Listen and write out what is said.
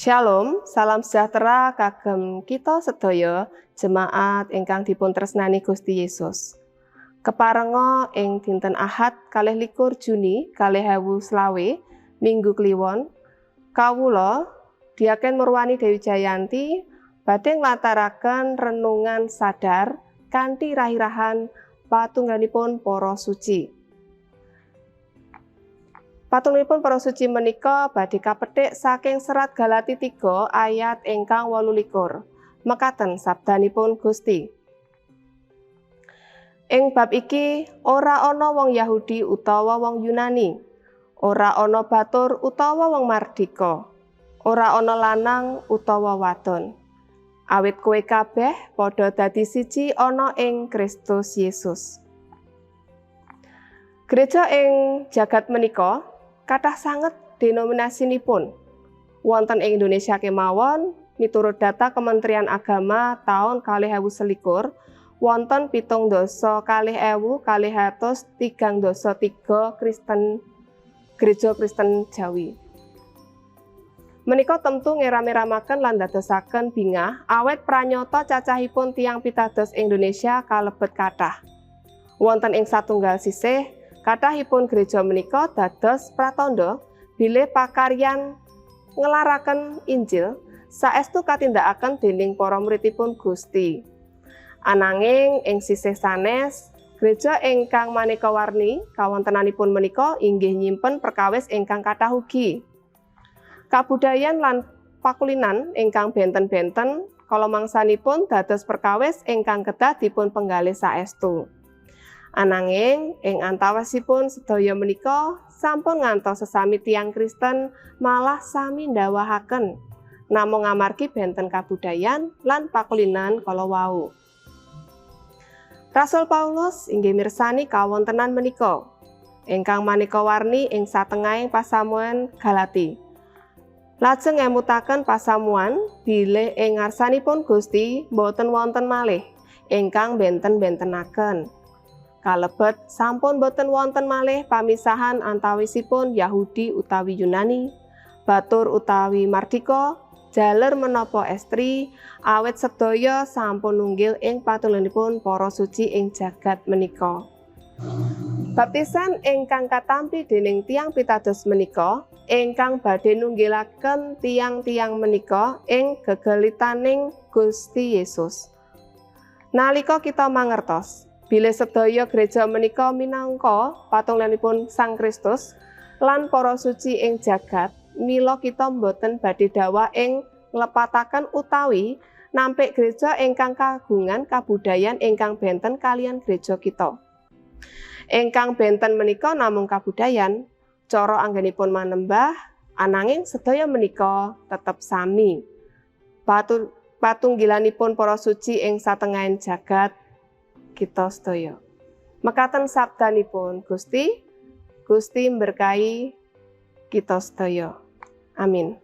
Shalom, salam sejahtera kagem kita sedaya jemaat ingkang dipun tresnani Gusti Yesus. Keparenga ing dinten Ahad 21 Juni 2020 Minggu Kliwon, kawula Diaken Murwani Dewi Jayanti badhe nglataraken renungan sadar kanthi rahirahan patunggalipun para suci. Patunggalipun para suci menika badhe kapethik saking serat Galati 3 ayat ingkang 28. Mekaten sabdanipun Gusti. Ing bab iki ora ana wong Yahudi utawa wong Yunani, ora ana batur utawa wong mardika, ora ana lanang utawa wadon. Awit kowe kabeh padha dadi siji ana ing Kristus Yesus. Gereja ing jagat menika kathah sanget denominasinipun. Wonten ing Indonesia kemawon, miturut data Kementerian Agama tahun 2021, wonten 17.233 Gereja Kristen Jawi. Menika tentu ngeram-eramaken lan dadosaken bingah awet pranyata cacahipun tiyang pitados Indonesia kalebet kathah. Wonten ing satunggal sisih kathahipun gereja menika dados pratandha bilih pakaryan ngelaraken Injil saestu katindakaken dening para muridipun Gusti. Ananging ing sisih sanes, gereja ingkang maneka warni kawontenanipun menika inggih nyimpen perkawis ingkang kathah ugi. Kabudayan lan pakulinan ingkang benten-benten kala mangsanipun dados perkawis ingkang kedah dipun penggalih saestu. Ananging ing antawasipun sedaya menika sampun ngantos sesami tiyang Kristen malah sami ndawahaken namung amargi benten kabudayan lan pakulinan kala wau. Rasul Paulus inggih mirsani kawontenan menika ingkang maneka warni ing satengahing pasamuan Galati. Lajeng ngemutaken pasamuan bilih ing ngarsanipun Gusti boten wonten malih ingkang benten-bentenaken. Kalebet sampun boten wonten malih pamisahan antawisipun Yahudi utawi Yunani, batur utawi mardika, jaler menapa estri, awet sedaya sampun nunggil ing patunggalipun para suci ing jagat menika. Baptisan ingkang katampi dening tiyang pitados menika ingkang badhe nunggilaken tiyang-tiyang menika ing gegelitaning Gusti Yesus. Nalika kita mangertos bilih sedaya gereja menika minangka patunggalipun Sang Kristus lan para suci ing jagat, mila kita boten badhe dawah ing nglepataken utawi nampik gereja ingkang kagungan kabudayan ingkang benten kalian gereja kita. Ingkang benten menika namung kabudayan, cara anggenipun manembah, ananging sedaya menika tetep sami. Patunggilanipun para suci ing satengahing jagat kita sedaya. Mekaten sabdanipun Gusti, Gusti mberkahi kita sedaya. Amin.